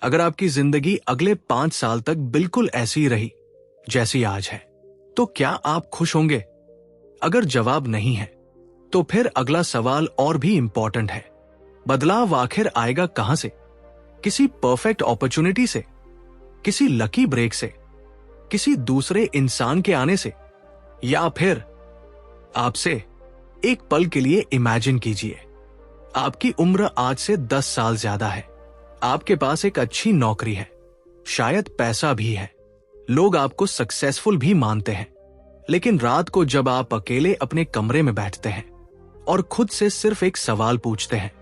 अगर आपकी जिंदगी अगले 5 साल तक बिल्कुल ऐसी ही रही जैसी आज है, तो क्या आप खुश होंगे? अगर जवाब नहीं है, तो फिर अगला सवाल और भी इंपॉर्टेंट है। बदलाव आखिर आएगा कहां से? किसी परफेक्ट अपॉर्चुनिटी से, किसी लकी ब्रेक से, किसी दूसरे इंसान के आने से, या फिर आपसे? एक पल के लिए इमेजिन कीजिए, आपकी उम्र आज से 10 साल ज्यादा है। आपके पास एक अच्छी नौकरी है, शायद पैसा भी है, लोग आपको सक्सेसफुल भी मानते हैं। लेकिन रात को जब आप अकेले अपने कमरे में बैठते हैं और खुद से सिर्फ एक सवाल पूछते हैं,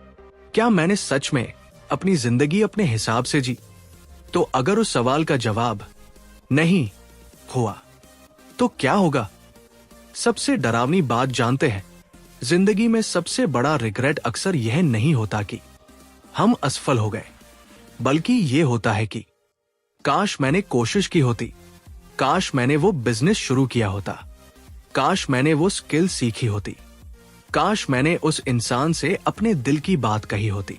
क्या मैंने सच में अपनी जिंदगी अपने हिसाब से जी? तो अगर उस सवाल का जवाब नहीं हुआ, तो क्या होगा? सबसे डरावनी बात जानते हैं, जिंदगी में सबसे बड़ा रिग्रेट अक्सर यह नहीं होता कि हम असफल हो गए, बल्कि यह होता है कि काश मैंने कोशिश की होती, काश मैंने वो बिजनेस शुरू किया होता, काश मैंने वो स्किल सीखी होती, काश मैंने उस इंसान से अपने दिल की बात कही होती,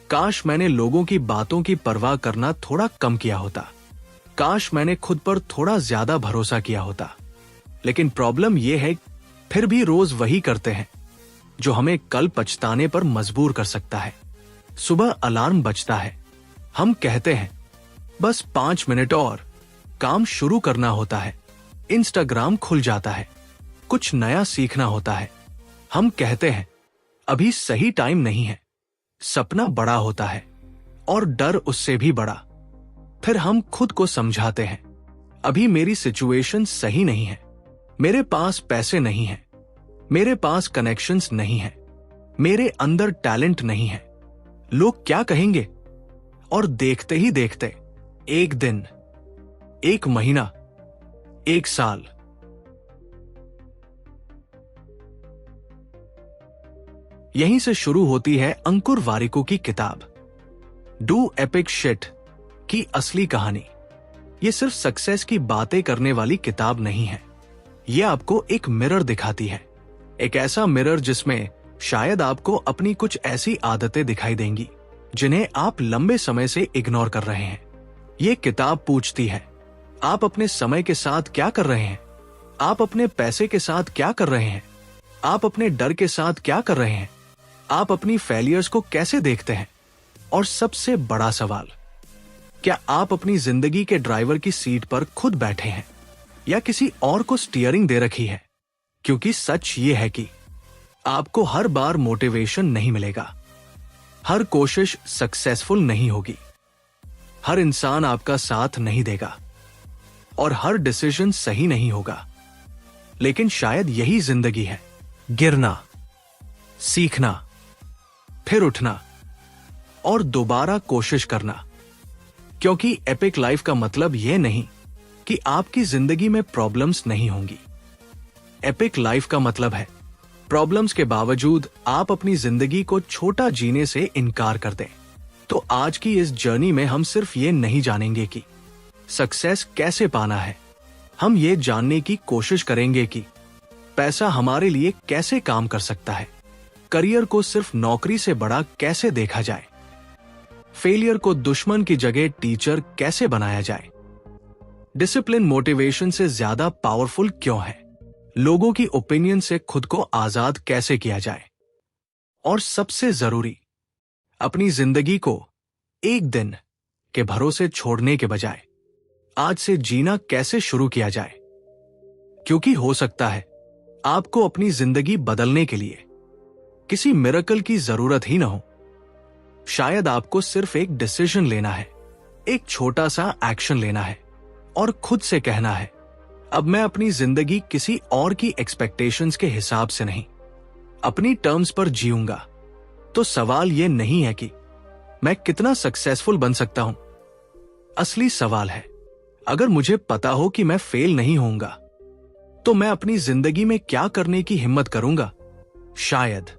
काश मैंने लोगों की बातों की परवाह करना थोड़ा कम किया होता, काश मैंने खुद पर थोड़ा ज्यादा भरोसा किया होता। लेकिन प्रॉब्लम यह है, फिर भी रोज वही करते हैं जो हमें कल पछताने पर मजबूर कर सकता है। सुबह अलार्म बजता है, हम कहते हैं बस 5 मिनट और, काम शुरू करना होता है, इंस्टाग्राम खुल जाता है, कुछ नया सीखना होता है, हम कहते हैं अभी सही टाइम नहीं है, सपना बड़ा होता है और डर उससे भी बड़ा। फिर हम खुद को समझाते हैं, अभी मेरी सिचुएशन सही नहीं है, मेरे पास पैसे नहीं हैं, मेरे पास कनेक्शंस नहीं हैं, मेरे अंदर टैलेंट नहीं है, लोग क्या कहेंगे? और देखते ही देखते एक दिन, एक महीना, एक साल, यहीं से शुरू होती है अंकुर वारिको की किताब डू एपिक शिट की असली कहानी। ये सिर्फ सक्सेस की बातें करने वाली किताब नहीं है, यह आपको एक मिरर दिखाती है, एक ऐसा मिरर जिसमें शायद आपको अपनी कुछ ऐसी आदतें दिखाई देंगी जिन्हें आप लंबे समय से इग्नोर कर रहे हैं। ये किताब पूछती है, आप अपने समय के साथ क्या कर रहे हैं? आप अपने पैसे के साथ क्या कर रहे हैं? आप अपने डर के साथ क्या कर रहे हैं? आप अपनी फेलियर्स को कैसे देखते हैं? और सबसे बड़ा सवाल, क्या आप अपनी जिंदगी के ड्राइवर की सीट पर खुद बैठे हैं या किसी और को स्टीयरिंग दे रखी है? क्योंकि सच ये है कि आपको हर बार मोटिवेशन नहीं मिलेगा, हर कोशिश सक्सेसफुल नहीं होगी, हर इंसान आपका साथ नहीं देगा और हर डिसीजन सही नहीं होगा। लेकिन शायद यही जिंदगी है, गिरना, सीखना, फिर उठना और दोबारा कोशिश करना। क्योंकि एपिक लाइफ का मतलब यह नहीं कि आपकी जिंदगी में प्रॉब्लम्स नहीं होंगी। एपिक लाइफ का मतलब है प्रॉब्लम्स के बावजूद आप अपनी जिंदगी को छोटा जीने से इनकार कर दें। तो आज की इस जर्नी में हम सिर्फ ये नहीं जानेंगे कि सक्सेस कैसे पाना है, हम ये जानने की कोशिश करेंगे कि पैसा हमारे लिए कैसे काम कर सकता है, करियर को सिर्फ नौकरी से बड़ा कैसे देखा जाए, फेलियर को दुश्मन की जगह टीचर कैसे बनाया जाए, डिसिप्लिन मोटिवेशन से ज्यादा पावरफुल क्यों है, लोगों की ओपिनियन से खुद को आजाद कैसे किया जाए, और सबसे जरूरी, अपनी जिंदगी को एक दिन के भरोसे छोड़ने के बजाय आज से जीना कैसे शुरू किया जाए। क्योंकि हो सकता है आपको अपनी जिंदगी बदलने के लिए किसी मिरेकल की जरूरत ही न हो, शायद आपको सिर्फ एक डिसीजन लेना है, एक छोटा सा एक्शन लेना है और खुद से कहना है, अब मैं अपनी जिंदगी किसी और की एक्सपेक्टेशंस के हिसाब से नहीं, अपनी टर्म्स पर जीऊंगा। तो सवाल यह नहीं है कि मैं कितना सक्सेसफुल बन सकता हूं, असली सवाल है, अगर मुझे पता हो कि मैं फेल नहीं होऊंगा, तो मैं अपनी जिंदगी में क्या करने की हिम्मत करूंगा? शायद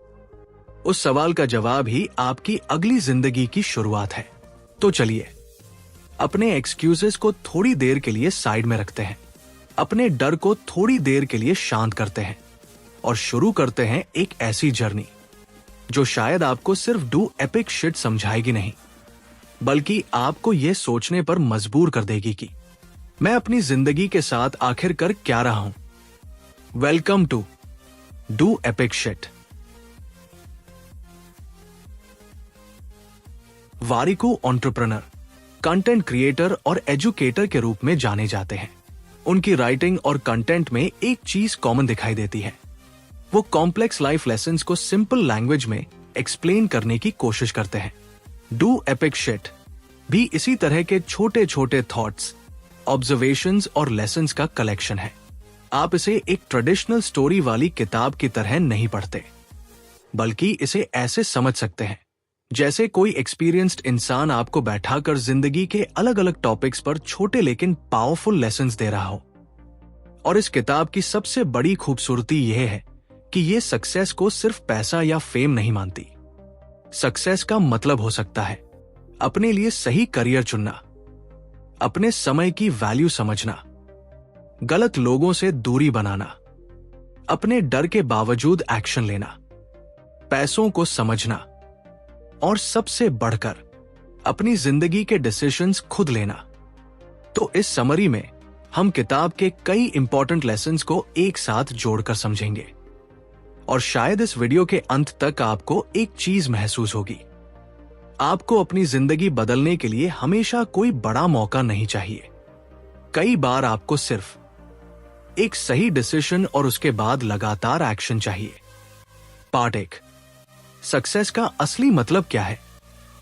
उस सवाल का जवाब ही आपकी अगली जिंदगी की शुरुआत है। तो चलिए अपने एक्सक्यूजेस को थोड़ी देर के लिए साइड में रखते हैं, अपने डर को थोड़ी देर के लिए शांत करते हैं और शुरू करते हैं एक ऐसी जर्नी जो शायद आपको सिर्फ डू एपिक शिट समझाएगी नहीं, बल्कि आपको यह सोचने पर मजबूर कर देगी कि मैं अपनी जिंदगी के साथ आखिर कर क्या रहा हूं। Welcome to do epic shit. Warikoo entrepreneur, content creator और एजुकेटर के रूप में जाने जाते हैं। उनकी राइटिंग और कंटेंट में एक चीज कॉमन दिखाई देती है, वो कॉम्प्लेक्स लाइफ लेसन्स को सिंपल लैंग्वेज में एक्सप्लेन करने की कोशिश करते हैं। डू एपिक शिट भी इसी तरह के छोटे छोटे थॉट्स, ऑब्जर्वेशंस और लेसन्स का कलेक्शन है। आप इसे एक ट्रेडिशनल स्टोरी वाली किताब की तरह नहीं पढ़ते, बल्कि इसे ऐसे समझ सकते हैं जैसे कोई एक्सपीरियंस्ड इंसान आपको बैठाकर जिंदगी के अलग अलग टॉपिक्स पर छोटे लेकिन पावरफुल लेसन्स दे रहा हो। और इस किताब की सबसे बड़ी खूबसूरती यह है कि यह सक्सेस को सिर्फ पैसा या फेम नहीं मानती। सक्सेस का मतलब हो सकता है अपने लिए सही करियर चुनना, अपने समय की वैल्यू समझना, गलत लोगों से दूरी बनाना, अपने डर के बावजूद एक्शन लेना, पैसों को समझना और सबसे बढ़कर अपनी जिंदगी के डिसीजंस खुद लेना। तो इस समरी में हम किताब के कई इंपॉर्टेंट लेसन्स को एक साथ जोड़कर समझेंगे और शायद इस वीडियो के अंत तक आपको एक चीज महसूस होगी। आपको अपनी जिंदगी बदलने के लिए हमेशा कोई बड़ा मौका नहीं चाहिए। कई बार आपको सिर्फ एक सही डिसीजन और उसके बाद लगातार एक्शन चाहिए। पार्ट 1, सक्सेस का असली मतलब क्या है।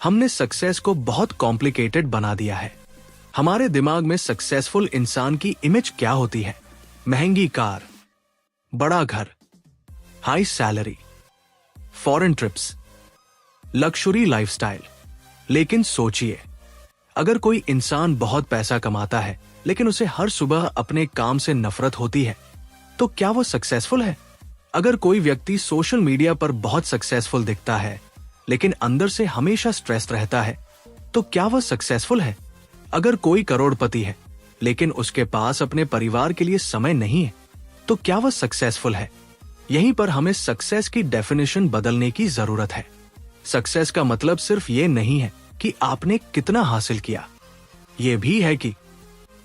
हमने सक्सेस को बहुत कॉम्प्लिकेटेड बना दिया है। हमारे दिमाग में सक्सेसफुल इंसान की इमेज क्या होती है? महंगी कार, बड़ा घर, high salary, foreign trips, luxury lifestyle. लेकिन सोचिए, अगर कोई इंसान बहुत पैसा कमाता है लेकिन उसे हर सुबह अपने काम से नफरत होती है, तो क्या वो सक्सेसफुल है? अगर कोई व्यक्ति सोशल मीडिया पर बहुत सक्सेसफुल दिखता है लेकिन अंदर से हमेशा स्ट्रेस्ड रहता है, तो क्या वह सक्सेसफुल है? अगर कोई करोड़पति है लेकिन उसके पास अपने परिवार के लिए समय नहीं है, तो क्या वह सक्सेसफुल है? यहीं पर हमें सक्सेस की डेफिनेशन बदलने की जरूरत है। सक्सेस का मतलब सिर्फ ये नहीं है कि आपने कितना हासिल किया, यह भी है कि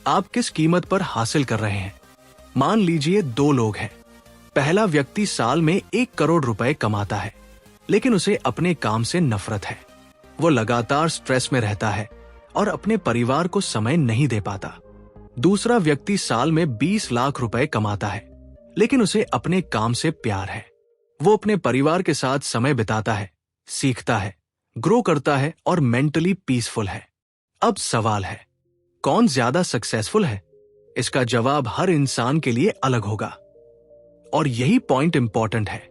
आप किस कीमत पर हासिल कर रहे हैं। मान लीजिए 2 लोग हैं। पहला व्यक्ति साल में 1 करोड़ रुपए कमाता है लेकिन उसे अपने काम से नफरत है। वो लगातार स्ट्रेस में रहता है और अपने परिवार को समय नहीं दे पाता। दूसरा व्यक्ति साल में 20 लाख रुपए कमाता है लेकिन उसे अपने काम से प्यार है। वो अपने परिवार के साथ समय बिताता है, सीखता है, ग्रो करता है और मेंटली पीसफुल है। अब सवाल है, कौन ज्यादा सक्सेसफुल है? इसका जवाब हर इंसान के लिए अलग होगा। और यही पॉइंट इंपॉर्टेंट है।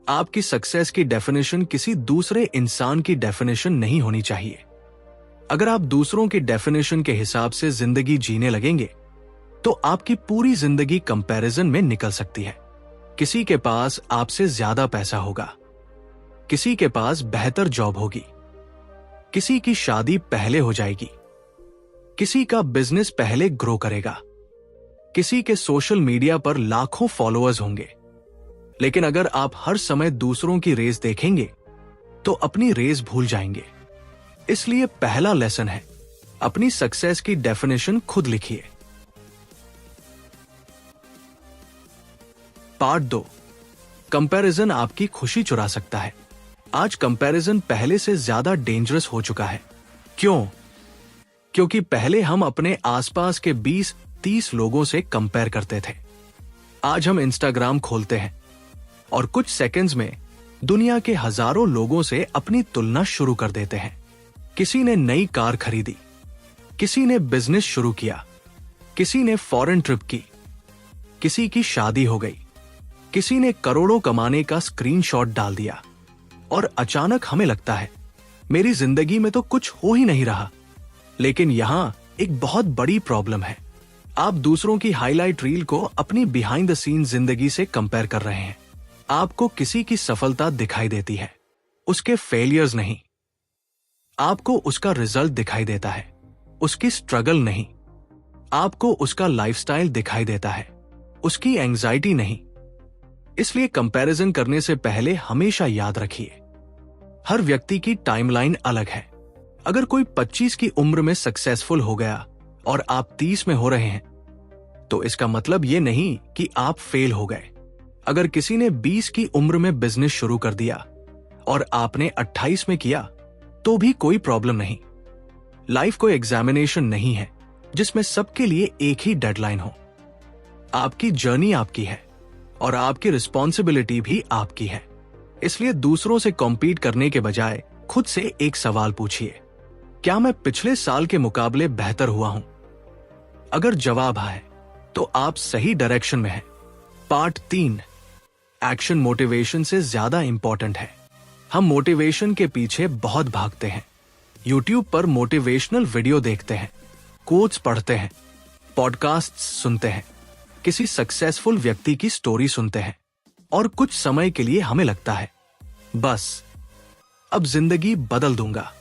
आपकी सक्सेस की डेफिनेशन किसी दूसरे इंसान की डेफिनेशन नहीं होनी चाहिए। अगर आप दूसरों की डेफिनेशन के हिसाब से जिंदगी जीने लगेंगे तो आपकी पूरी जिंदगी कंपैरिजन में निकल सकती है। किसी के पास आपसे ज्यादा पैसा होगा, किसी के पास बेहतर जॉब होगी, किसी की शादी पहले हो जाएगी, किसी का बिजनेस पहले ग्रो करेगा, किसी के सोशल मीडिया पर लाखों फॉलोअर्स होंगे। लेकिन अगर आप हर समय दूसरों की रेस देखेंगे तो अपनी रेस भूल जाएंगे। इसलिए पहला लेसन है, अपनी सक्सेस की डेफिनेशन खुद लिखिए। पार्ट 2, कंपैरिजन आपकी खुशी चुरा सकता है। आज कंपैरिजन पहले से ज्यादा डेंजरस हो चुका है। क्यों? क्योंकि पहले हम अपने आसपास के 20-30 लोगों से कंपेयर करते थे। आज हम इंस्टाग्राम खोलते हैं और कुछ सेकंड्स में दुनिया के हजारों लोगों से अपनी तुलना शुरू कर देते हैं। किसी ने नई कार खरीदी, किसी ने बिजनेस शुरू किया, किसी ने फॉरेन ट्रिप की, किसी की शादी हो गई, किसी ने करोड़ों कमाने का स्क्रीनशॉट डाल दिया और अचानक हमें लगता है मेरी जिंदगी में तो कुछ हो ही नहीं रहा। लेकिन यहां एक बहुत बड़ी प्रॉब्लम है। आप दूसरों की हाईलाइट रील को अपनी बिहाइंड द सीन जिंदगी से कंपेयर कर रहे हैं। आपको किसी की सफलता दिखाई देती है, उसके फेलियर्स नहीं। आपको उसका रिजल्ट दिखाई देता है, उसकी स्ट्रगल नहीं। आपको उसका लाइफस्टाइल दिखाई देता है, उसकी एंजाइटी नहीं। इसलिए कंपैरिजन करने से पहले हमेशा याद रखिए, हर व्यक्ति की टाइमलाइन अलग है। अगर कोई 25 की उम्र में सक्सेसफुल हो गया और आप 30 में हो रहे हैं, तो इसका मतलब ये नहीं कि आप फेल हो गए। अगर किसी ने 20 की उम्र में बिजनेस शुरू कर दिया और आपने 28 में किया, तो भी कोई प्रॉब्लम नहीं। लाइफ कोई एग्जामिनेशन नहीं है जिसमें सबके लिए एक ही डेडलाइन हो। आपकी जर्नी आपकी है और आपकी रिस्पॉन्सिबिलिटी भी आपकी है। इसलिए दूसरों से कॉम्पीट करने के बजाय खुद से एक सवाल पूछिए, क्या मैं पिछले साल के मुकाबले बेहतर हुआ हूं? अगर जवाब है तो आप सही डायरेक्शन में हैं। पार्ट 3, एक्शन मोटिवेशन से ज्यादा इंपॉर्टेंट है। हम मोटिवेशन के पीछे बहुत भागते हैं। यूट्यूब पर मोटिवेशनल वीडियो देखते हैं, कोट्स पढ़ते हैं, पॉडकास्ट सुनते हैं, किसी सक्सेसफुल व्यक्ति की स्टोरी सुनते हैं और कुछ समय के लिए हमें लगता है बस अब जिंदगी बदल दूंगा,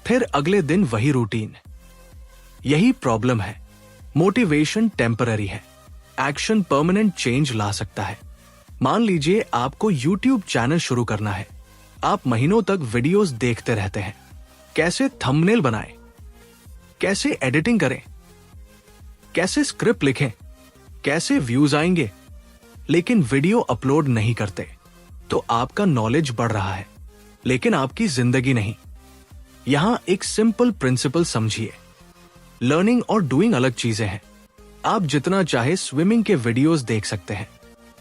फिर अगले दिन वही रूटीन। यही प्रॉब्लम है। मोटिवेशन टेम्पररी है, एक्शन परमानेंट चेंज ला सकता है। मान लीजिए आपको यूट्यूब चैनल शुरू करना है। आप महीनों तक वीडियोस देखते रहते हैं, कैसे थंबनेल बनाएं, कैसे एडिटिंग करें, कैसे स्क्रिप्ट लिखें, कैसे व्यूज आएंगे, लेकिन वीडियो अपलोड नहीं करते। तो आपका नॉलेज बढ़ रहा है, लेकिन आपकी जिंदगी नहीं। यहां एक सिंपल प्रिंसिपल समझिए, लर्निंग और डूइंग अलग चीजें हैं। आप जितना चाहे स्विमिंग के वीडियोस देख सकते हैं,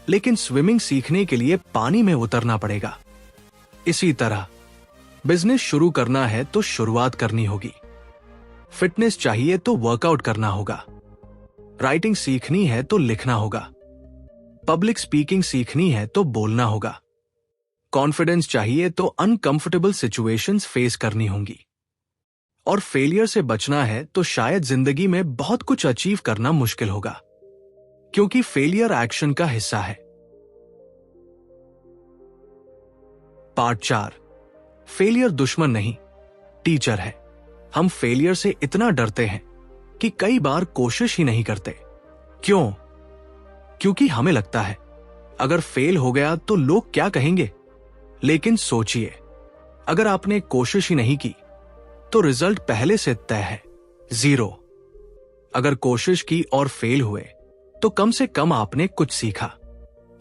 लेकिन स्विमिंग सीखने के लिए पानी में उतरना पड़ेगा। इसी तरह बिजनेस शुरू करना है तो शुरुआत करनी होगी। फिटनेस चाहिए तो वर्कआउट करना होगा। राइटिंग सीखनी है तो लिखना होगा। पब्लिक स्पीकिंग सीखनी है तो बोलना होगा। कॉन्फिडेंस चाहिए तो अनकंफर्टेबल सिचुएशंस फेस करनी होंगी। और फेलियर से बचना है तो शायद जिंदगी में बहुत कुछ अचीव करना मुश्किल होगा, क्योंकि फेलियर एक्शन का हिस्सा है। पार्ट 4, फेलियर दुश्मन नहीं, टीचर है। हम फेलियर से इतना डरते हैं कि कई बार कोशिश ही नहीं करते। क्यों? क्योंकि हमें लगता है अगर फेल हो गया तो लोग क्या कहेंगे। लेकिन सोचिए, अगर आपने कोशिश ही नहीं की तो रिजल्ट पहले से तय है, 0। अगर कोशिश की और फेल हुए तो कम से कम आपने कुछ सीखा।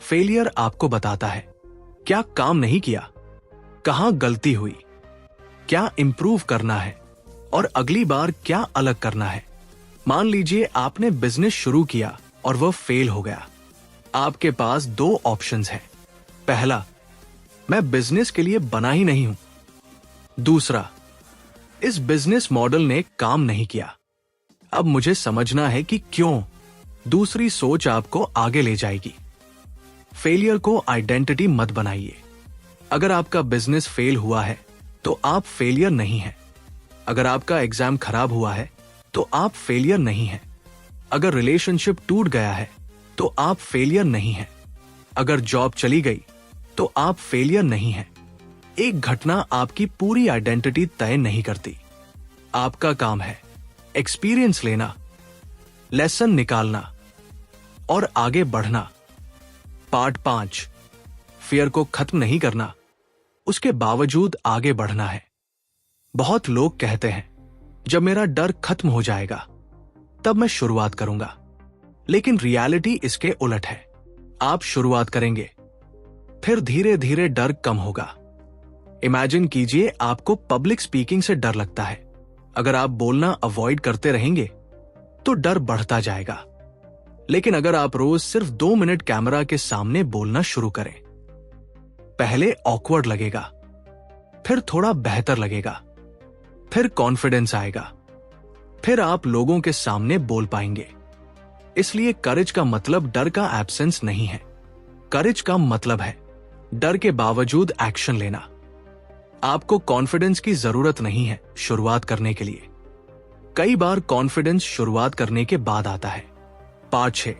फेलियर आपको बताता है क्या काम नहीं किया, कहां गलती हुई, क्या इंप्रूव करना है और अगली बार क्या अलग करना है। मान लीजिए आपने बिजनेस शुरू किया और वह फेल हो गया। आपके पास 2 ऑप्शंस हैं। पहला, मैं बिजनेस के लिए बना ही नहीं हूं। दूसरा, इस बिजनेस मॉडल ने काम नहीं किया, अब मुझे समझना है कि क्यों। दूसरी सोच आपको आगे ले जाएगी। फेलियर को आइडेंटिटी मत बनाइए। अगर आपका बिजनेस फेल हुआ है तो आप फेलियर नहीं हैं। अगर आपका एग्जाम खराब हुआ है तो आप फेलियर नहीं हैं। अगर रिलेशनशिप टूट गया है तो आप फेलियर नहीं हैं। अगर जॉब चली गई तो आप फेलियर नहीं हैं। एक घटना आपकी पूरी आइडेंटिटी तय नहीं करती। आपका काम है एक्सपीरियंस लेना, लेसन निकालना और आगे बढ़ना। पार्ट 5, फियर को खत्म नहीं करना, उसके बावजूद आगे बढ़ना है। बहुत लोग कहते हैं जब मेरा डर खत्म हो जाएगा तब मैं शुरुआत करूंगा, लेकिन रियलिटी इसके उलट है। आप शुरुआत करेंगे, फिर धीरे धीरे डर कम होगा। इमेजिन कीजिए आपको पब्लिक स्पीकिंग से डर लगता है। अगर आप बोलना अवॉइड करते रहेंगे तो डर बढ़ता जाएगा। लेकिन अगर आप रोज सिर्फ 2 मिनट कैमरा के सामने बोलना शुरू करें, पहले ऑकवर्ड लगेगा, फिर थोड़ा बेहतर लगेगा, फिर कॉन्फिडेंस आएगा, फिर आप लोगों के सामने बोल पाएंगे। इसलिए करेज का मतलब डर का एब्सेंस नहीं है। करेज का मतलब है डर के बावजूद एक्शन लेना। आपको कॉन्फिडेंस की जरूरत नहीं है शुरुआत करने के लिए। कई बार कॉन्फिडेंस शुरुआत करने के बाद आता है। पार्ट 6,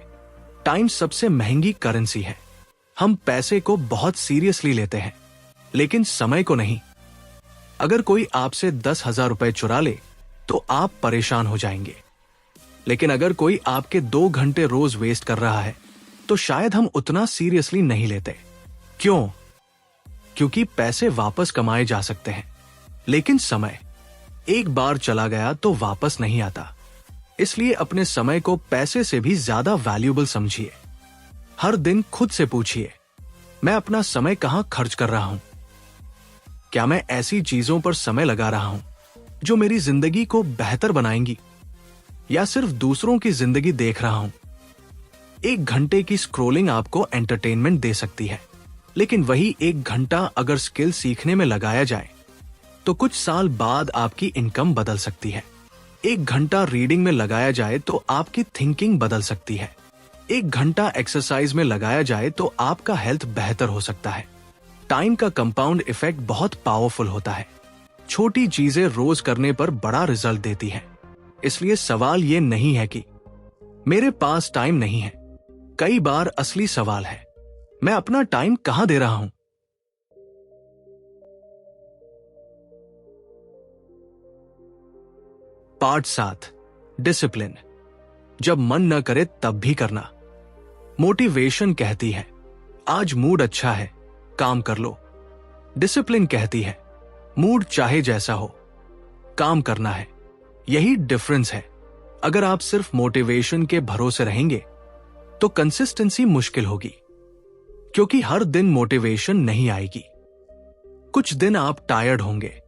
टाइम सबसे महंगी करेंसी है। हम पैसे को बहुत सीरियसली लेते हैं, लेकिन समय को नहीं। अगर कोई आपसे 10,000 रुपए चुरा ले तो आप परेशान हो जाएंगे, लेकिन अगर कोई आपके 2 घंटे रोज वेस्ट कर रहा है तो शायद हम उतना सीरियसली नहीं लेते। क्यों? क्योंकि पैसे वापस कमाए जा सकते हैं, लेकिन समय एक बार चला गया तो वापस नहीं आता। इसलिए अपने समय को पैसे से भी ज्यादा वैल्यूएबल समझिए। हर दिन खुद से पूछिए, मैं अपना समय कहां खर्च कर रहा हूं? क्या मैं ऐसी चीजों पर समय लगा रहा हूं जो मेरी जिंदगी को बेहतर बनाएंगी, या सिर्फ दूसरों की जिंदगी देख रहा हूं? 1 घंटे की स्क्रॉलिंग आपको एंटरटेनमेंट दे सकती है, लेकिन वही 1 घंटा अगर स्किल सीखने में लगाया जाए तो कुछ साल बाद आपकी इनकम बदल सकती है। 1 घंटा रीडिंग में लगाया जाए तो आपकी थिंकिंग बदल सकती है। 1 घंटा एक्सरसाइज में लगाया जाए तो आपका हेल्थ बेहतर हो सकता है। टाइम का कंपाउंड इफेक्ट बहुत पावरफुल होता है। छोटी चीजें रोज करने पर बड़ा रिजल्ट देती है। इसलिए सवाल ये नहीं है कि मेरे पास टाइम नहीं है। कई बार असली सवाल है, मैं अपना टाइम कहां दे रहा हूं? Part 7, discipline. जब मन न करे तब भी करना। मोटिवेशन कहती है आज मूड अच्छा है, काम कर लो। डिसिप्लिन कहती है मूड चाहे जैसा हो, काम करना है। यही डिफरेंस है। अगर आप सिर्फ मोटिवेशन के भरोसे रहेंगे तो कंसिस्टेंसी मुश्किल होगी, क्योंकि हर दिन मोटिवेशन नहीं आएगी। कुछ दिन आप टायर्ड होंगे,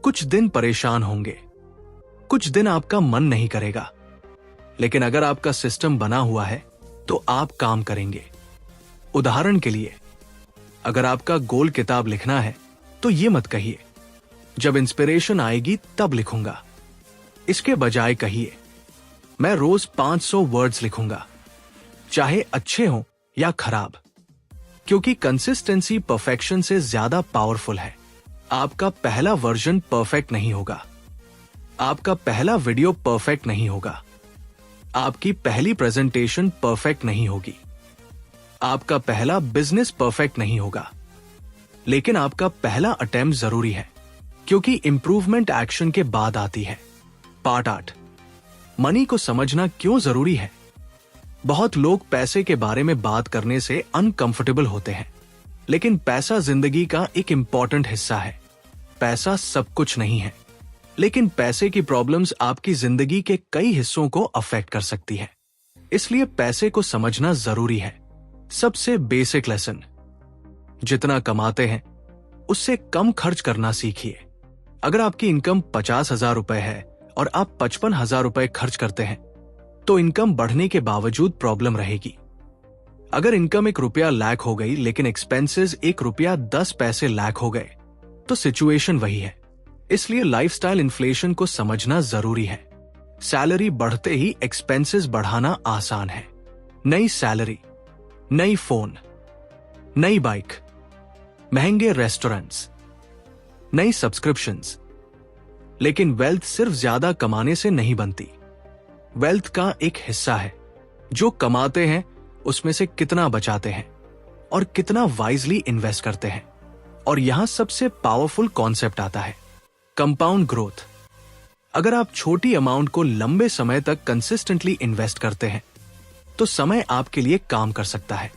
कुछ दिन परेशान होंगे, कुछ दिन आपका मन नहीं करेगा। लेकिन अगर आपका सिस्टम बना हुआ है तो आप काम करेंगे। उदाहरण के लिए, अगर आपका गोल किताब लिखना है तो ये मत कहिए जब इंस्पिरेशन आएगी तब लिखूंगा। इसके बजाय कहिए मैं रोज 500 वर्ड्स लिखूंगा, चाहे अच्छे हों या खराब। क्योंकि कंसिस्टेंसी परफेक्शन से ज्यादा पावरफुल है। आपका पहला वर्जन परफेक्ट नहीं होगा, आपका पहला वीडियो परफेक्ट नहीं होगा, आपकी पहली प्रेजेंटेशन परफेक्ट नहीं होगी, आपका पहला बिजनेस परफेक्ट नहीं होगा, लेकिन आपका पहला अटेम्प्ट जरूरी है, क्योंकि इंप्रूवमेंट एक्शन के बाद आती है। पार्ट 8, मनी को समझना क्यों जरूरी है। बहुत लोग पैसे के बारे में बात करने से अनकंफर्टेबल होते हैं, लेकिन पैसा जिंदगी का एक इंपॉर्टेंट हिस्सा है। पैसा सब कुछ नहीं है, लेकिन पैसे की प्रॉब्लम्स आपकी जिंदगी के कई हिस्सों को अफेक्ट कर सकती है। इसलिए पैसे को समझना जरूरी है। सबसे बेसिक लेसन, जितना कमाते हैं उससे कम खर्च करना सीखिए। अगर आपकी इनकम 50,000 रुपए है और आप 55,000 रुपए खर्च करते हैं तो इनकम बढ़ने के बावजूद प्रॉब्लम रहेगी। अगर इनकम ₹1 लाख हो गई लेकिन एक्सपेंसेस ₹1.10 लाख हो गए तो सिचुएशन वही है। इसलिए लाइफस्टाइल इन्फ्लेशन को समझना जरूरी है। सैलरी बढ़ते ही एक्सपेंसेस बढ़ाना आसान है। नई सैलरी, नई फोन, नई बाइक, महंगे रेस्टोरेंट्स, नई सब्सक्रिप्शंस। लेकिन वेल्थ सिर्फ ज्यादा कमाने से नहीं बनती। वेल्थ का एक हिस्सा है जो कमाते हैं उसमें से कितना बचाते हैं और कितना वाइजली इन्वेस्ट करते हैं। और यहां सबसे पावरफुल कॉन्सेप्ट आता है, कंपाउंड ग्रोथ। अगर आप छोटी अमाउंट को लंबे समय तक कंसिस्टेंटली इन्वेस्ट करते हैं तो समय आपके लिए काम कर सकता है।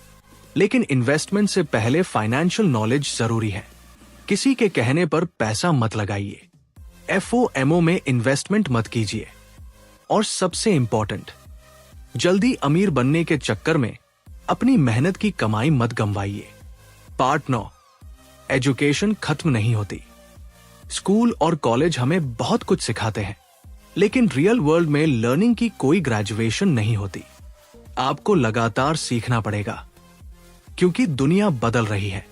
लेकिन इन्वेस्टमेंट से पहले फाइनेंशियल नॉलेज जरूरी है। किसी के कहने पर पैसा मत लगाइए, FOMO में इन्वेस्टमेंट मत कीजिए, और सबसे इंपॉर्टेंट, जल्दी अमीर बनने के चक्कर में अपनी मेहनत की कमाई मत गंवाइए। पार्ट 9, एजुकेशन खत्म नहीं होती। स्कूल और कॉलेज हमें बहुत कुछ सिखाते हैं, लेकिन रियल वर्ल्ड में लर्निंग की कोई ग्रेजुएशन नहीं होती। आपको लगातार सीखना पड़ेगा, क्योंकि दुनिया बदल रही है,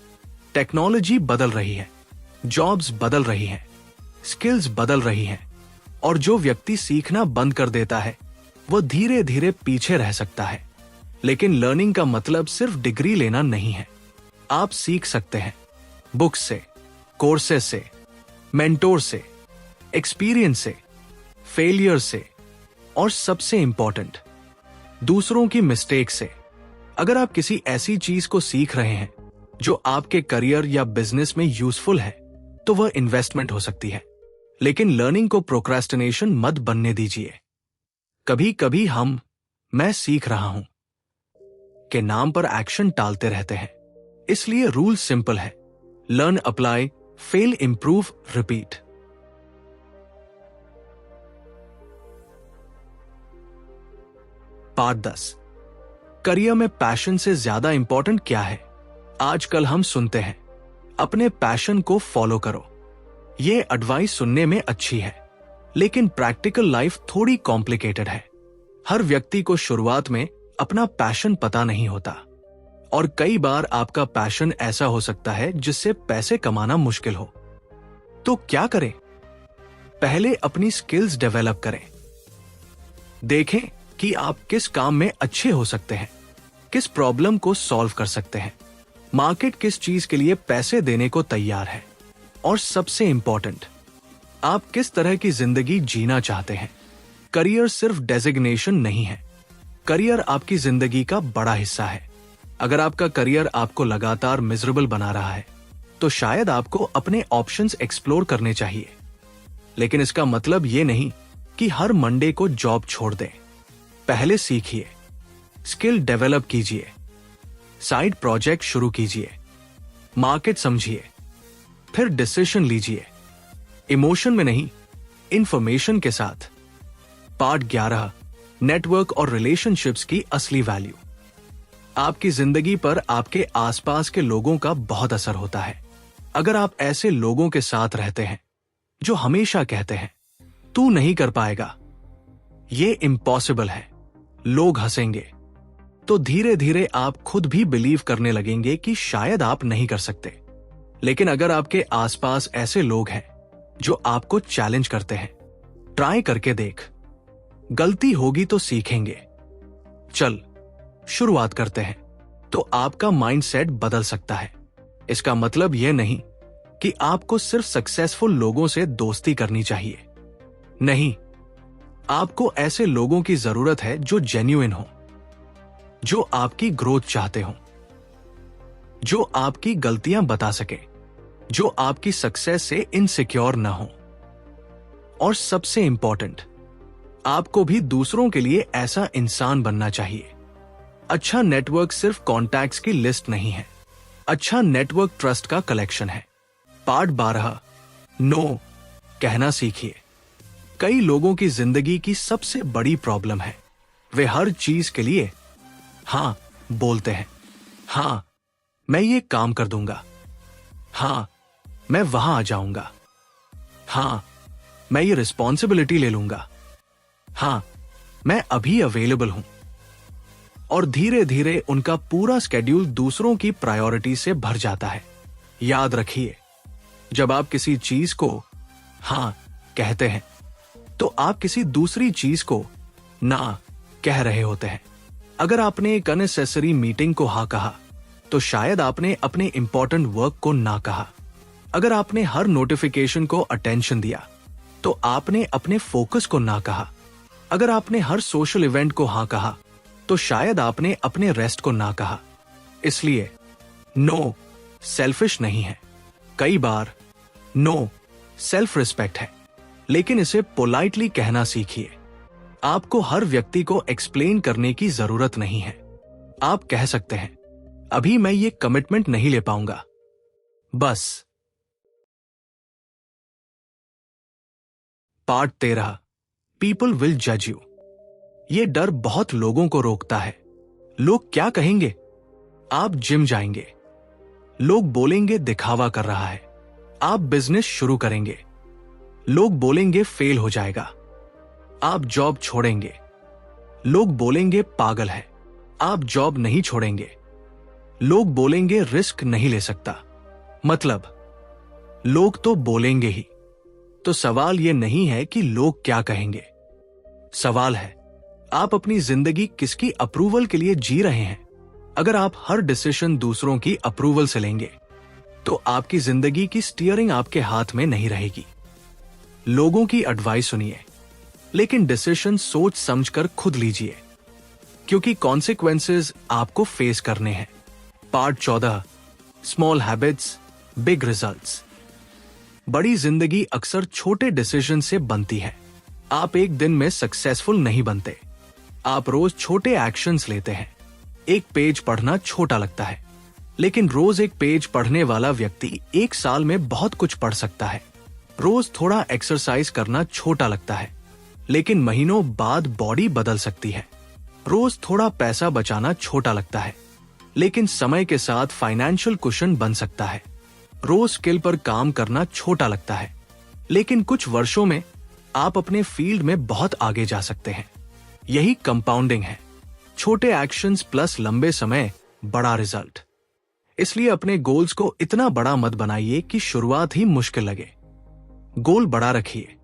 टेक्नोलॉजी बदल रही है, जॉब्स बदल रही हैं, स्किल्स बदल रही हैं, और जो व्यक्ति सीखना बंद कर देता है वह धीरे धीरे पीछे रह सकता है। लेकिन लर्निंग का मतलब सिर्फ डिग्री लेना नहीं है। आप सीख सकते हैं बुक्स से, कोर्सेस से, मेंटोर से, एक्सपीरियंस से, फेलियर से, और सबसे इंपॉर्टेंट, दूसरों की मिस्टेक से। अगर आप किसी ऐसी चीज को सीख रहे हैं जो आपके करियर या बिजनेस में यूजफुल है तो वह इन्वेस्टमेंट हो सकती है। लेकिन लर्निंग को प्रोक्रेस्टिनेशन मत बनने दीजिए। कभी कभी मैं सीख रहा हूं के नाम पर एक्शन टालते रहते हैं। इसलिए रूल सिंपल है, learn, apply, fail, improve, repeat. Part 10। Career में पैशन से ज्यादा इंपॉर्टेंट क्या है? आजकल हम सुनते हैं अपने पैशन को फॉलो करो। ये एडवाइस सुनने में अच्छी है, लेकिन प्रैक्टिकल लाइफ थोड़ी कॉम्प्लिकेटेड है। हर व्यक्ति को शुरुआत में अपना पैशन पता नहीं होता, और कई बार आपका पैशन ऐसा हो सकता है जिससे पैसे कमाना मुश्किल हो। तो क्या करें? पहले अपनी स्किल्स डेवलप करें। देखें कि आप किस काम में अच्छे हो सकते हैं, किस प्रॉब्लम को सॉल्व कर सकते हैं, मार्केट किस चीज के लिए पैसे देने को तैयार है, और सबसे इंपॉर्टेंट, आप किस तरह की जिंदगी जीना चाहते हैं। करियर सिर्फ डेजिग्नेशन नहीं है, करियर आपकी जिंदगी का बड़ा हिस्सा है। अगर आपका करियर आपको लगातार मिजरेबल बना रहा है, तो शायद आपको अपने ऑप्शंस एक्सप्लोर करने चाहिए। लेकिन इसका मतलब ये नहीं कि हर मंडे को जॉब छोड़ दें। पहले सीखिए, स्किल डेवलप कीजिए, साइड प्रोजेक्ट शुरू कीजिए, मार्केट समझिए, फिर डिसीजन लीजिए। इमोशन में नहीं, इंफॉर्मेशन के साथ। पार्ट 11, नेटवर्क और रिलेशनशिप्स की असली वैल्यू। आपकी जिंदगी पर आपके आसपास के लोगों का बहुत असर होता है। अगर आप ऐसे लोगों के साथ रहते हैं जो हमेशा कहते हैं तू नहीं कर पाएगा, ये इम्पॉसिबल है, लोग हंसेंगे, तो धीरे धीरे आप खुद भी बिलीव करने लगेंगे कि शायद आप नहीं कर सकते। लेकिन अगर आपके आसपास ऐसे लोग हैं जो आपको चैलेंज करते हैं, ट्राई करके देख, गलती होगी तो सीखेंगे, चल शुरुआत करते हैं, तो आपका माइंडसेट बदल सकता है। इसका मतलब यह नहीं कि आपको सिर्फ सक्सेसफुल लोगों से दोस्ती करनी चाहिए। नहीं, आपको ऐसे लोगों की जरूरत है जो जेन्युइन हो, जो आपकी ग्रोथ चाहते हो, जो आपकी गलतियां बता सके, जो आपकी सक्सेस से इनसिक्योर ना हो। और सबसे इंपॉर्टेंट, आपको भी दूसरों के लिए ऐसा इंसान बनना चाहिए। अच्छा नेटवर्क सिर्फ कॉन्टैक्ट्स की लिस्ट नहीं है, अच्छा नेटवर्क ट्रस्ट का कलेक्शन है। पार्ट 12, नो कहना सीखिए। कई लोगों की जिंदगी की सबसे बड़ी प्रॉब्लम है, वे हर चीज के लिए हां बोलते हैं। हां, मैं ये काम कर दूंगा। हां, मैं वहां आ जाऊंगा। हां, मैं ये रिस्पॉन्सिबिलिटी ले लूंगा। हां, मैं अभी अवेलेबल हूं। और धीरे धीरे उनका पूरा स्केड्यूल दूसरों की प्रायोरिटी से भर जाता है। याद रखिए, जब आप किसी चीज को हां कहते हैं, तो आप किसी दूसरी चीज को ना कह रहे होते हैं। अगर आपने एक अननेसेसरी मीटिंग को हां कहा, तो शायद आपने अपने इंपॉर्टेंट वर्क को ना कहा। अगर आपने हर नोटिफिकेशन को अटेंशन दिया, तो आपने अपने फोकस को ना कहा। अगर आपने हर सोशल इवेंट को हां कहा, तो शायद आपने अपने रेस्ट को ना कहा। इसलिए नो सेल्फिश नहीं है, कई बार नो सेल्फ रिस्पेक्ट है। लेकिन इसे पोलाइटली कहना सीखिए। आपको हर व्यक्ति को एक्सप्लेन करने की जरूरत नहीं है। आप कह सकते हैं, अभी मैं ये कमिटमेंट नहीं ले पाऊंगा, बस। पार्ट 13, पीपल विल जज यू। ये डर बहुत लोगों को रोकता है। लोग क्या कहेंगे? आप जिम जाएंगे, लोग बोलेंगे दिखावा कर रहा है। आप बिजनेस शुरू करेंगे, लोग बोलेंगे फेल हो जाएगा। आप जॉब छोड़ेंगे, लोग बोलेंगे पागल है। आप जॉब नहीं छोड़ेंगे, लोग बोलेंगे रिस्क नहीं ले सकता। मतलब लोग तो बोलेंगे ही। तो सवाल यह नहीं है कि लोग क्या कहेंगे, सवाल है आप अपनी जिंदगी किसकी अप्रूवल के लिए जी रहे हैं। अगर आप हर डिसीजन दूसरों की अप्रूवल से लेंगे, तो आपकी जिंदगी की स्टीयरिंग आपके हाथ में नहीं रहेगी। लोगों की एडवाइस सुनिए, लेकिन डिसीजन सोच समझकर खुद लीजिए, क्योंकि कॉन्सिक्वेंसेस आपको फेस करने हैं। Part 14, small habits big results. बड़ी जिंदगी अक्सर छोटे डिसीजन से बनती है। आप एक दिन में सक्सेसफुल नहीं बनते, आप रोज छोटे एक्शंस लेते हैं। एक पेज पढ़ना छोटा लगता है, लेकिन रोज एक पेज पढ़ने वाला व्यक्ति एक साल में बहुत कुछ पढ़ सकता है। रोज थोड़ा एक्सरसाइज करना छोटा लगता है, लेकिन महीनों बाद बॉडी बदल सकती है। रोज थोड़ा पैसा बचाना छोटा लगता है, लेकिन समय के साथ फाइनेंशियल कुशन बन सकता है। रोज स्किल पर काम करना छोटा लगता है, लेकिन कुछ वर्षों में आप अपने फील्ड में बहुत आगे जा सकते हैं। यही कंपाउंडिंग है, छोटे एक्शंस प्लस लंबे समय बड़ा रिजल्ट। इसलिए अपने गोल्स को इतना बड़ा मत बनाइए कि शुरुआत ही मुश्किल लगे। गोल बड़ा रखिए,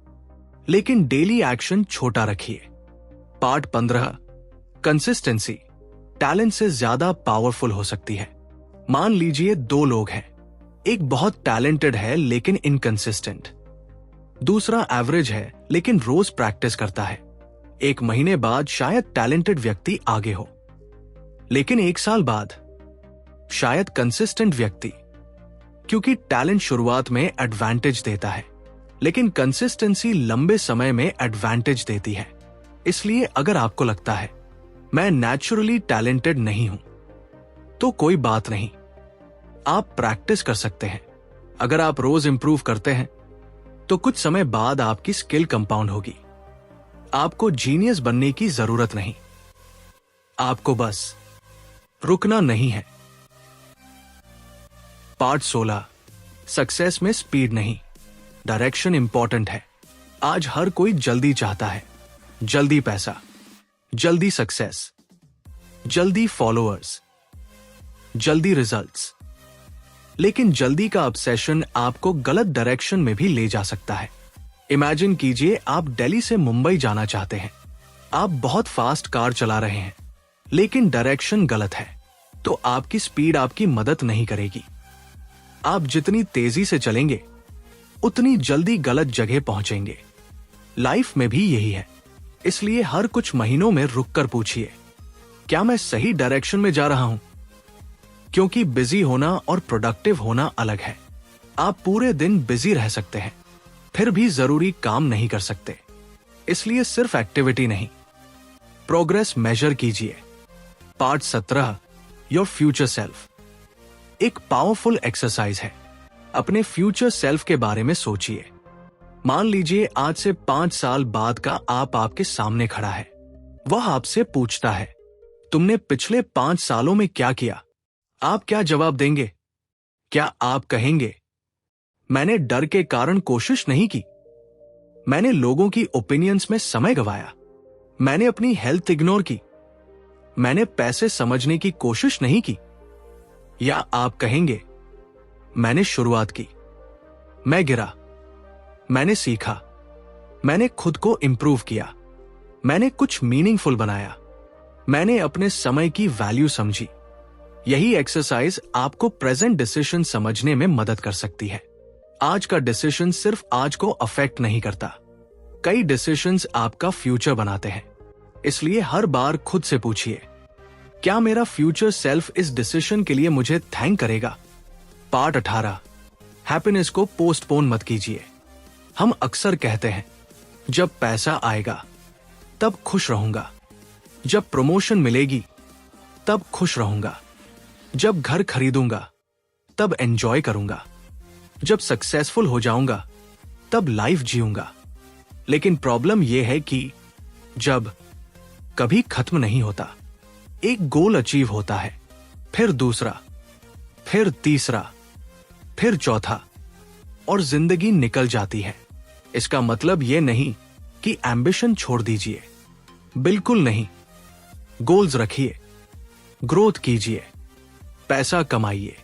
लेकिन डेली एक्शन छोटा रखिए। पार्ट 15, कंसिस्टेंसी टैलेंट से ज्यादा पावरफुल हो सकती है। मान लीजिए 2 लोग हैं, एक बहुत टैलेंटेड है लेकिन इनकंसिस्टेंट, दूसरा एवरेज है लेकिन रोज प्रैक्टिस करता है। 1 महीने बाद शायद टैलेंटेड व्यक्ति आगे हो, लेकिन 1 साल बाद शायद कंसिस्टेंट व्यक्ति, क्योंकि टैलेंट शुरुआत में एडवांटेज देता है, लेकिन कंसिस्टेंसी लंबे समय में एडवांटेज देती है। इसलिए अगर आपको लगता है मैं नेचुरली टैलेंटेड नहीं हूं, तो कोई बात नहीं, आप प्रैक्टिस कर सकते हैं। अगर आप रोज इंप्रूव करते हैं तो कुछ समय बाद आपकी स्किल कंपाउंड होगी। आपको जीनियस बनने की जरूरत नहीं, आपको बस रुकना नहीं है। पार्ट 16, सक्सेस में स्पीड नहीं, डायरेक्शन इंपॉर्टेंट है। आज हर कोई जल्दी चाहता है, जल्दी पैसा, जल्दी सक्सेस, जल्दी फॉलोअर्स, जल्दी रिजल्ट्स। लेकिन जल्दी का ऑब्सेशन आपको गलत डायरेक्शन में भी ले जा सकता है। इमेजिन कीजिए आप दिल्ली से मुंबई जाना चाहते हैं। आप बहुत फास्ट कार चला रहे हैं, लेकिन डायरेक्शन गलत है, तो आपकी स्पीड आपकी मदद नहीं करेगी। आप जितनी तेजी से चलेंगे उतनी जल्दी गलत जगह पहुंचेंगे। लाइफ में भी यही है। इसलिए हर कुछ महीनों में रुककर पूछिए, क्या मैं सही डायरेक्शन में जा रहा हूं? क्योंकि बिजी होना और प्रोडक्टिव होना अलग है। आप पूरे दिन बिजी रह सकते हैं, फिर भी जरूरी काम नहीं कर सकते। इसलिए सिर्फ एक्टिविटी नहीं, प्रोग्रेस मेजर कीजिए। पार्ट 17, योर फ्यूचर सेल्फ एक पावरफुल एक्सरसाइज है। अपने फ्यूचर सेल्फ के बारे में सोचिए। मान लीजिए आज से 5 साल बाद का आप आपके सामने खड़ा है। वह आपसे पूछता है, तुमने पिछले 5 सालों में क्या किया? आप क्या जवाब देंगे? क्या आप कहेंगे, मैंने डर के कारण कोशिश नहीं की, मैंने लोगों की ओपिनियंस में समय गंवाया, मैंने अपनी हेल्थ इग्नोर की, मैंने पैसे समझने की कोशिश नहीं की? या आप कहेंगे, मैंने शुरुआत की, मैं गिरा, मैंने सीखा, मैंने खुद को इंप्रूव किया, मैंने कुछ मीनिंगफुल बनाया, मैंने अपने समय की वैल्यू समझी। यही एक्सरसाइज आपको प्रेजेंट डिसीजन समझने में मदद कर सकती है। आज का डिसीजन सिर्फ आज को अफेक्ट नहीं करता, कई डिसीजंस आपका फ्यूचर बनाते हैं। इसलिए हर बार खुद से पूछिए, क्या मेरा फ्यूचर सेल्फ इस डिसीजन के लिए मुझे थैंक करेगा? पार्ट 18, हैप्पीनेस को पोस्टपोन मत कीजिए। हम अक्सर कहते हैं, जब पैसा आएगा तब खुश रहूंगा, जब प्रमोशन मिलेगी तब खुश रहूंगा, जब घर खरीदूंगा तब एंजॉय करूंगा, जब सक्सेसफुल हो जाऊंगा तब लाइफ जीऊंगा। लेकिन प्रॉब्लम यह है कि जब कभी खत्म नहीं होता। एक गोल अचीव होता है, फिर दूसरा, फिर तीसरा, फिर चौथा, और जिंदगी निकल जाती है। इसका मतलब यह नहीं कि एम्बिशन छोड़ दीजिए, बिल्कुल नहीं। गोल्स रखिए, ग्रोथ कीजिए, पैसा कमाइए,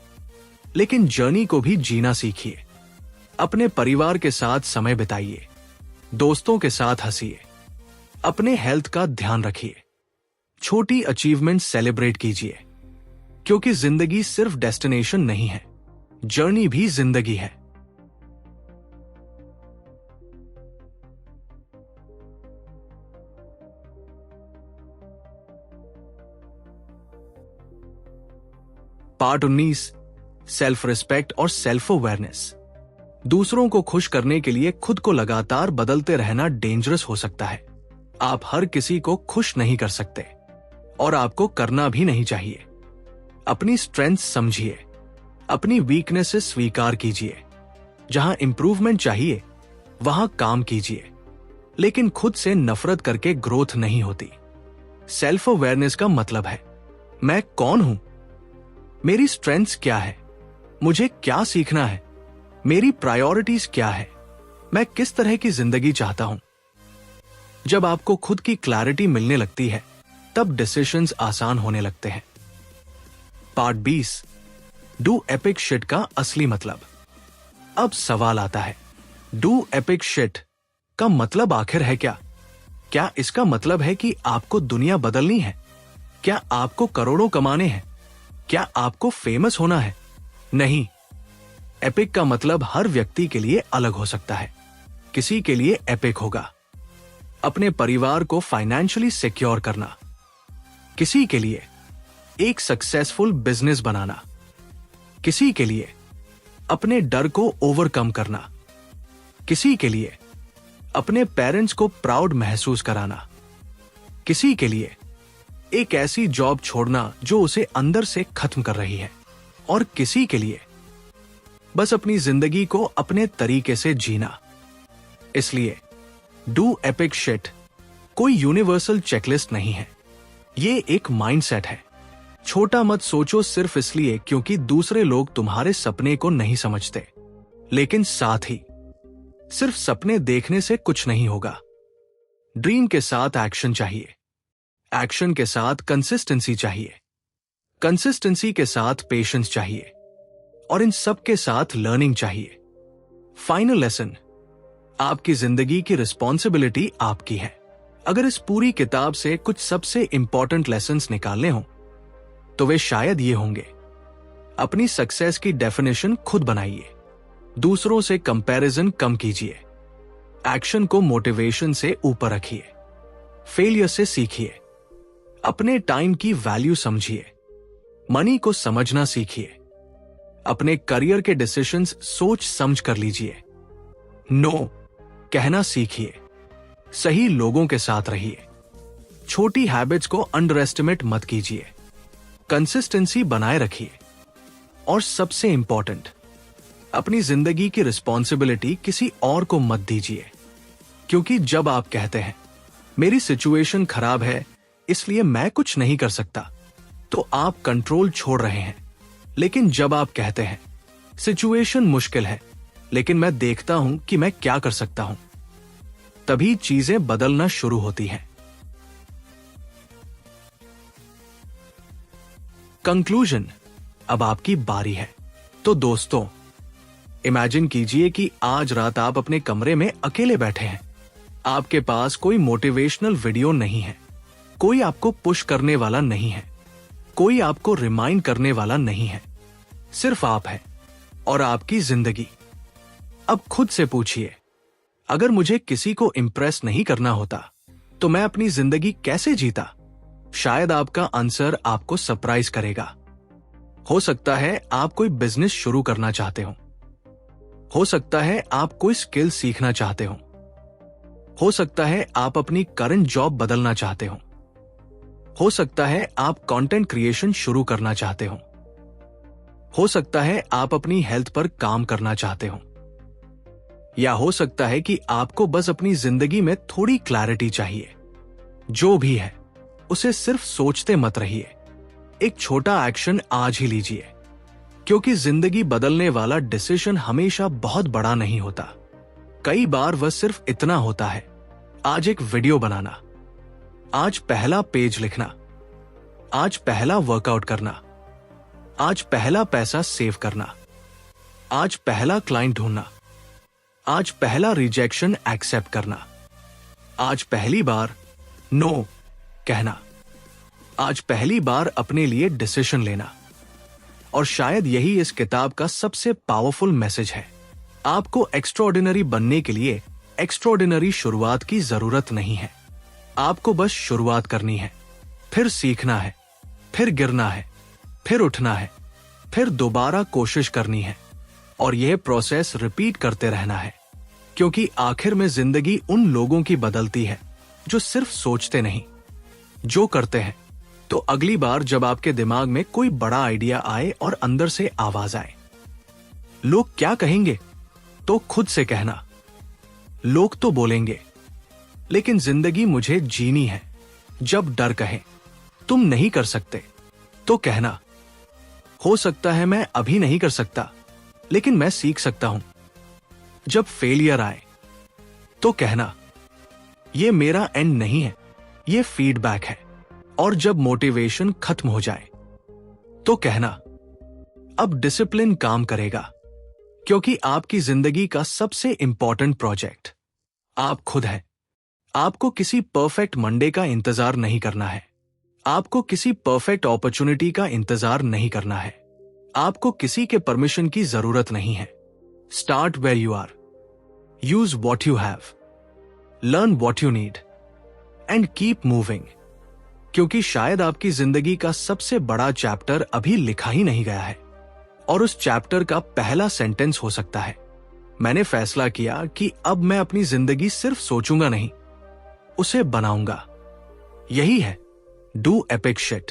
लेकिन जर्नी को भी जीना सीखिए। अपने परिवार के साथ समय बिताइए, दोस्तों के साथ हंसिए, अपने हेल्थ का ध्यान रखिए, छोटी अचीवमेंट सेलिब्रेट कीजिए, क्योंकि जिंदगी सिर्फ डेस्टिनेशन नहीं है, जर्नी भी जिंदगी है। पार्ट 19, सेल्फ रिस्पेक्ट और सेल्फ अवेयरनेस। दूसरों को खुश करने के लिए खुद को लगातार बदलते रहना डेंजरस हो सकता है। आप हर किसी को खुश नहीं कर सकते और आपको करना भी नहीं चाहिए। अपनी स्ट्रेंथ समझिए, अपनी वीकनेसेस स्वीकार कीजिए। जहां इंप्रूवमेंट चाहिए वहां काम कीजिए, लेकिन खुद से नफरत करके ग्रोथ नहीं होती। सेल्फ अवेयरनेस का मतलब है मैं कौन हूं, मेरी स्ट्रेंथ्स क्या है, मुझे क्या सीखना है, मेरी प्रायोरिटीज क्या है, मैं किस तरह की जिंदगी चाहता हूं। जब आपको खुद की क्लैरिटी मिलने लगती है तब डिसीजंस आसान होने लगते हैं। पार्ट 20, डू एपिक शिट का असली मतलब। अब सवाल आता है, डू एपिक शिट का मतलब आखिर है क्या? क्या इसका मतलब है कि आपको दुनिया बदलनी है? क्या आपको करोड़ों कमाने हैं? क्या आपको फेमस होना है? नहीं। एपिक का मतलब हर व्यक्ति के लिए अलग हो सकता है। किसी के लिए एपिक होगा अपने परिवार को फाइनेंशियली सिक्योर करना, किसी के लिए एक सक्सेसफुल बिजनेस बनाना, किसी के लिए अपने डर को ओवरकम करना, किसी के लिए अपने पेरेंट्स को प्राउड महसूस कराना, किसी के लिए एक ऐसी जॉब छोड़ना जो उसे अंदर से खत्म कर रही है, और किसी के लिए बस अपनी जिंदगी को अपने तरीके से जीना। इसलिए डू एपिक शिट कोई यूनिवर्सल चेकलिस्ट नहीं है, ये एक माइंडसेट है। छोटा मत सोचो सिर्फ इसलिए क्योंकि दूसरे लोग तुम्हारे सपने को नहीं समझते। लेकिन साथ ही सिर्फ सपने देखने से कुछ नहीं होगा। ड्रीम के साथ एक्शन चाहिए, एक्शन के साथ कंसिस्टेंसी चाहिए, कंसिस्टेंसी के साथ पेशेंस चाहिए, और इन सब के साथ लर्निंग चाहिए। फाइनल लेसन, आपकी जिंदगी की रिस्पॉन्सिबिलिटी आपकी है। अगर इस पूरी किताब से कुछ सबसे इंपॉर्टेंट लेसन्स निकालने हो तो वे शायद ये होंगे। अपनी सक्सेस की डेफिनेशन खुद बनाइए, दूसरों से कंपैरिजन कम कीजिए, एक्शन को मोटिवेशन से ऊपर रखिए, फेलियर से सीखिए, अपने टाइम की वैल्यू समझिए, मनी को समझना सीखिए, अपने करियर के डिसीजंस सोच समझ कर लीजिए, नो कहना सीखिए, सही लोगों के साथ रहिए, छोटी हैबिट्स को अंडर एस्टिमेट मत कीजिए, कंसिस्टेंसी बनाए रखिए, और सबसे इंपॉर्टेंट, अपनी जिंदगी की रिस्पॉन्सिबिलिटी किसी और को मत दीजिए। क्योंकि जब आप कहते हैं मेरी सिचुएशन खराब है इसलिए मैं कुछ नहीं कर सकता, तो आप कंट्रोल छोड़ रहे हैं। लेकिन जब आप कहते हैं सिचुएशन मुश्किल है लेकिन मैं देखता हूं कि मैं क्या कर सकता हूं, तभी चीजें बदलना शुरू होती हैं। कंक्लूजन, अब आपकी बारी है। तो दोस्तों, इमेजिन कीजिए कि आज रात आप अपने कमरे में अकेले बैठे हैं। आपके पास कोई मोटिवेशनल वीडियो नहीं है, कोई आपको पुश करने वाला नहीं है, कोई आपको रिमाइंड करने वाला नहीं है, सिर्फ आप हैं और आपकी जिंदगी। अब खुद से पूछिए, अगर मुझे किसी को इंप्रेस नहीं करना होता तो मैं अपनी जिंदगी कैसे जीता? शायद आपका आंसर आपको सरप्राइज करेगा। हो सकता है आप कोई बिजनेस शुरू करना चाहते हो सकता है आप कोई स्किल सीखना चाहते हो सकता है आप अपनी करंट जॉब बदलना चाहते हो सकता है आप कंटेंट क्रिएशन शुरू करना चाहते हो सकता है आप अपनी हेल्थ पर काम करना चाहते हो, या हो सकता है कि आपको बस अपनी जिंदगी में थोड़ी क्लैरिटी चाहिए। जो भी है उसे सिर्फ सोचते मत रहिए, एक छोटा एक्शन आज ही लीजिए, क्योंकि जिंदगी बदलने वाला डिसीजन हमेशा बहुत बड़ा नहीं होता। कई बार वह सिर्फ इतना होता है, आज एक वीडियो बनाना, आज पहला पेज लिखना, आज पहला वर्कआउट करना, आज पहला पैसा सेव करना, आज पहला क्लाइंट ढूंढना, आज पहला रिजेक्शन एक्सेप्ट करना, आज पहली बार नो कहना, आज पहली बार अपने लिए डिसीजन लेना। और शायद यही इस किताब का सबसे पावरफुल मैसेज है। आपको एक्स्ट्राऑर्डिनरी बनने के लिए एक्स्ट्राऑर्डिनरी शुरुआत की जरूरत नहीं है। आपको बस शुरुआत करनी है, फिर सीखना है, फिर गिरना है, फिर उठना है, फिर दोबारा कोशिश करनी है, और यह प्रोसेस रिपीट करते रहना है। क्योंकि आखिर में जिंदगी उन लोगों की बदलती है जो सिर्फ सोचते नहीं, जो करते हैं। तो अगली बार जब आपके दिमाग में कोई बड़ा आइडिया आए और अंदर से आवाज आए, लोग क्या कहेंगे, तो खुद से कहना, लोग तो बोलेंगे लेकिन जिंदगी मुझे जीनी है, जब डर कहे तुम नहीं कर सकते तो कहना हो सकता है मैं अभी नहीं कर सकता, लेकिन मैं सीख सकता हूं। जब फेलियर आए तो कहना ये मेरा एंड नहीं है, ये फीडबैक है। और जब मोटिवेशन खत्म हो जाए तो कहना अब डिसिप्लिन काम करेगा, क्योंकि आपकी जिंदगी का सबसे इंपॉर्टेंट प्रोजेक्ट आप खुद हैं। आपको किसी परफेक्ट मंडे का इंतजार नहीं करना है। आपको किसी परफेक्ट अपॉर्चुनिटी का इंतजार नहीं करना है। आपको किसी के परमिशन की जरूरत नहीं है। Start where you are, use what you have, learn what you need and keep moving, क्योंकि शायद आपकी जिंदगी का सबसे बड़ा चैप्टर अभी लिखा ही नहीं गया है। और उस चैप्टर का पहला सेंटेंस हो सकता है मैंने फैसला किया कि अब मैं अपनी जिंदगी सिर्फ सोचूंगा नहीं, उसे बनाऊंगा। यही है डू एपिक शिट।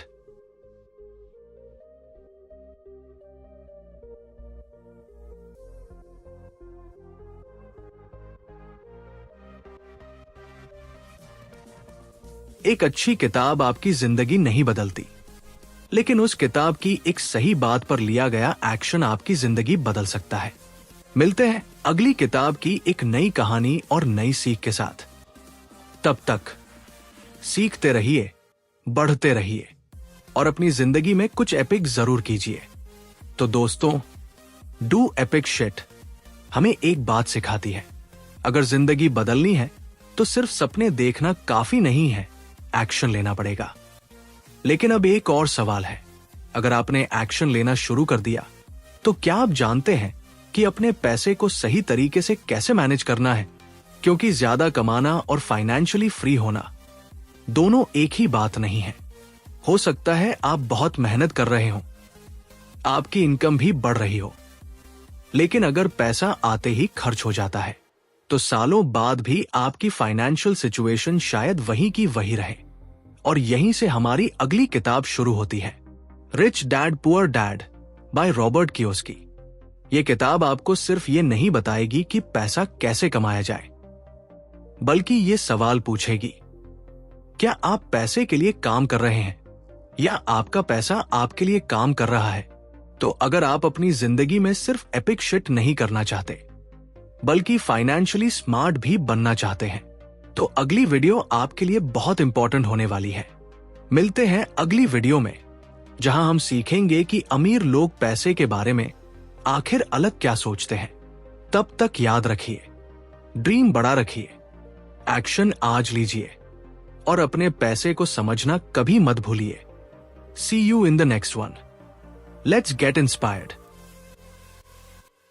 एक अच्छी किताब आपकी जिंदगी नहीं बदलती, लेकिन उस किताब की एक सही बात पर लिया गया एक्शन आपकी जिंदगी बदल सकता है। मिलते हैं अगली किताब की एक नई कहानी और नई सीख के साथ। तब तक सीखते रहिए, बढ़ते रहिए और अपनी जिंदगी में कुछ एपिक जरूर कीजिए। तो दोस्तों, डू एपिक शिट हमें एक बात सिखाती है, अगर जिंदगी बदलनी है तो सिर्फ सपने देखना काफी नहीं है, एक्शन लेना पड़ेगा। लेकिन अब एक और सवाल है, अगर आपने एक्शन लेना शुरू कर दिया तो क्या आप जानते हैं कि अपने पैसे को सही तरीके से कैसे मैनेज करना है? क्योंकि ज्यादा कमाना और फाइनेंशियली फ्री होना दोनों एक ही बात नहीं है। हो सकता है आप बहुत मेहनत कर रहे हो, आपकी इनकम भी बढ़ रही हो, लेकिन अगर पैसा आते ही खर्च हो जाता है तो सालों बाद भी आपकी फाइनेंशियल सिचुएशन शायद वहीं की वही रहे। और यहीं से हमारी अगली किताब शुरू होती है, rich dad poor dad by Robert Kiyosaki. यह किताब आपको सिर्फ ये नहीं बताएगी कि पैसा कैसे कमाया जाए, बल्कि ये सवाल पूछेगी, क्या आप पैसे के लिए काम कर रहे हैं या आपका पैसा आपके लिए काम कर रहा है? तो अगर आप अपनी जिंदगी में सिर्फ एपिक शिट नहीं करना चाहते, बल्कि फाइनेंशियली स्मार्ट भी बनना चाहते हैं, तो अगली वीडियो आपके लिए बहुत इंपॉर्टेंट होने वाली है। मिलते हैं अगली वीडियो में, जहां हम सीखेंगे कि अमीर लोग पैसे के बारे में आखिर अलग क्या सोचते हैं। तब तक याद रखिए, ड्रीम बड़ा रखिए, एक्शन आज लीजिए और अपने पैसे को समझना कभी मत भूलिए। See you in the next one. Let's get inspired.